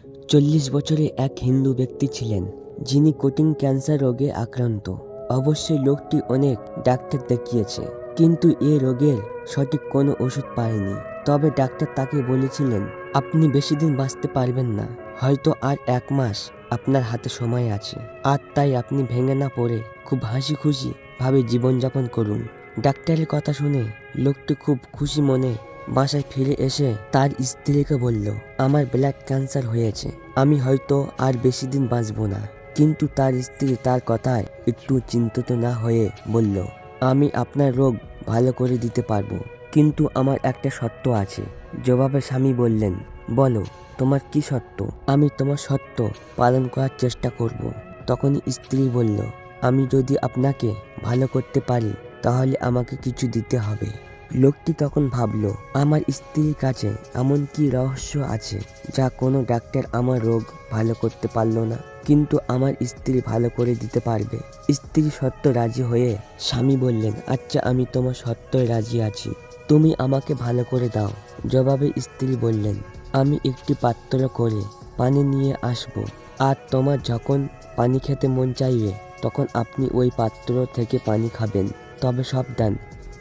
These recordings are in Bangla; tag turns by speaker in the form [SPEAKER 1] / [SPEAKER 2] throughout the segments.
[SPEAKER 1] 40 বছরে এক হিন্দু ব্যক্তি ছিলেন যিনি কঠিন ক্যান্সার রোগে আক্রান্ত। অবশ্যই লোকটি অনেক ডাক্তার দেখিয়েছে, কিন্তু এ রোগের সঠিক কোনো ওষুধ পায়নি। তবে ডাক্তার তাকে বলেছিলেন, আপনি বেশি দিন বাঁচতে পারবেন না, হয়তো আর 1 মাস আপনার হাতে সময় আছে। আর তাই আপনি ভেঙে না পড়ে খুব হাসি খুশি ভাবে জীবনযাপন করুন। ডাক্তারের কথা শুনে লোকটি খুব খুশি মনে বাসায় ফিরে এসে তার স্ত্রীকে বলল, আমার ব্লাড ক্যান্সার হয়েছে, আমি হয়তো আর বেশি দিন বাঁচব না। কিন্তু তার স্ত্রী তার কথায় একটু চিন্তিত না হয়ে বলল, আমি আপনার রোগ ভালো করে দিতে পারবো, কিন্তু আমার একটা শর্ত আছে। জবাবে স্বামী বললেন, বলো তোমার কি শর্ত? আমি তোমার শর্ত পালন করার চেষ্টা করব। তখনই স্ত্রী বলল, আমি যদি আপনাকে ভালো করতে পারি তাহলে আমাকে কিছু দিতে হবে। লোকটি তখন ভাবল, আমার স্ত্রীর কাছে এমন কি রহস্য আছে যা কোনো ডাক্তার আমার রোগ ভালো করতে পারল না, কিন্তু আমার স্ত্রী ভালো করে দিতে পারবে। স্ত্রী শর্ত রাজি হয়ে স্বামী বললেন, আচ্ছা আমি তোমার শর্তয় রাজি আছি, তুমি আমাকে ভালো করে দাও। জবাবে স্ত্রী বললেন, আমি একটি পাত্র করে পানি নিয়ে আসব, আর তোমার যখন পানি খেতে মন চাইবে তখন আপনি ওই পাত্র থেকে পানি খাবেন। তবে সাবধান,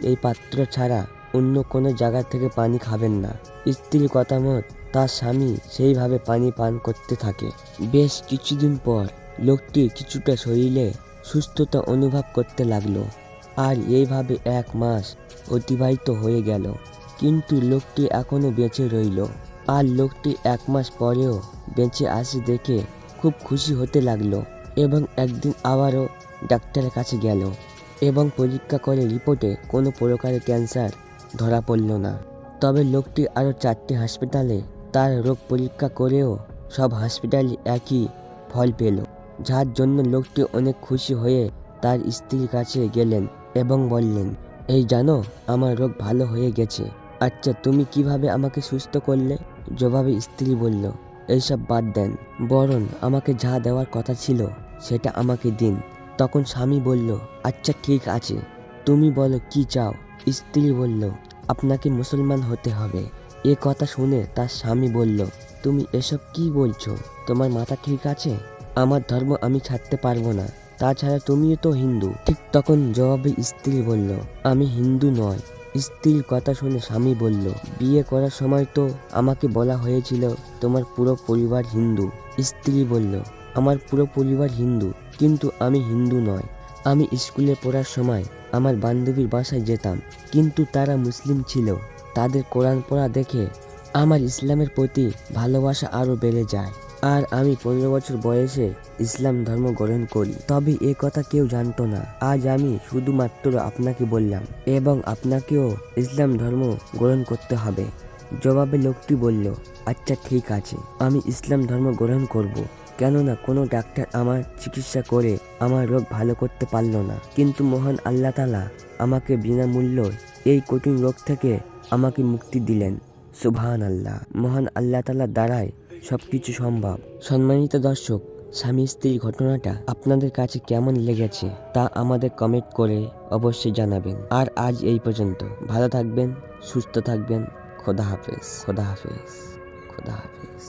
[SPEAKER 1] এই পাত্র ছাড়া অন্য কোনো জায়গা থেকে পানি খাবেন না। স্ত্রীর কথা মত তার স্বামী সেইভাবে পানি পান করতে থাকে। বেশ কিছুদিন পর লোকটি কিছুটা শরীরে সুস্থতা অনুভব করতে লাগলো, আর এইভাবে 1 মাস অতিবাহিত হয়ে গেল। কিন্তু লোকটি এখনো বেঁচে রইল। আর লোকটি 1 মাস পরেও বেঁচে আসে দেখে খুব খুশি হতে লাগলো, এবং একদিন আবারও ডাক্তারের কাছে গেল এবং পরীক্ষা করে রিপোর্টে কোনো প্রকারের ক্যান্সার ধরা পড়ল না। তবে লোকটি আরও 4টি হাসপাতালে তার রোগ পরীক্ষা করেও সব হাসপাতালে একই ফল পেল, যার জন্য লোকটি অনেক খুশি হয়ে তার স্ত্রীর কাছে গেলেন এবং বললেন, এই জানো, আমার রোগ ভালো হয়ে গেছে। আচ্ছা তুমি কিভাবে আমাকে সুস্থ করলে? জবাবে স্ত্রী বলল, এইসব বাদ দেন, বরং আমাকে যা দেওয়ার কথা ছিল সেটা আমাকে দিন। তখন স্বামী বলল, আচ্ছা ঠিক আছে, তুমি বলো কি চাও। স্ত্রী বলল, আপনাকে মুসলমান হতে হবে। এ কথা শুনে তার স্বামী বলল, তুমি এসব কি বলছো? তোমার মাথা ঠিক আছে? আমার ধর্ম আমি ছাড়তে পারবো না, তাছাড়া তুমিও তো হিন্দু। ঠিক তখন জবাবে স্ত্রী বলল, আমি হিন্দু নয়। স্ত্রীর কথা শুনে স্বামী বলল, বিয়ে করার সময় তো আমাকে বলা হয়েছিল তোমার পুরো পরিবার হিন্দু। স্ত্রী বলল, আমার পুরো পরিবার হিন্দু, কিন্তু আমি হিন্দু নয়। আমি স্কুলে পড়ার সময় আমার বান্ধবীর বাসায় যেতাম, কিন্তু তারা মুসলিম ছিল। তাদের কোরআন পড়া দেখে আমার ইসলামের প্রতি ভালোবাসা আরও বেড়ে যায়, আর আমি 15 বছর বয়সে ইসলাম ধর্ম গ্রহণ করি। তবে এ কথা কেউ জানতো না। আজ আমি শুধুমাত্র আপনাকে বললাম, এবং আপনাকেও ইসলাম ধর্ম গ্রহণ করতে হবে। জবাবে লোকটি বলল, আচ্ছা ঠিক আছে, আমি ইসলাম ধর্ম গ্রহণ করব। কেননা কোনো ডাক্তার আমার চিকিৎসা করে আমার রোগ ভালো করতে পারল না, কিন্তু মহান আল্লাহ তাআলা আমাকে বিনামূল্য এই কঠিন রোগ থেকে আমাকে মুক্তি দিলেন। সুবহানাল্লাহ, মহান আল্লাহ তাআলার দ্বারাই সবকিছু সম্ভব। সম্মানিত দর্শক, স্বামী স্ত্রীর ঘটনাটা আপনাদের কাছে কেমন লেগেছে তা আমাদের কমেন্ট করে অবশ্যই জানাবেন। আর আজ এই পর্যন্ত। ভালো থাকবেন, সুস্থ থাকবেন। খোদা হাফেজ, খোদা হাফেজ, খোদা হাফেজ।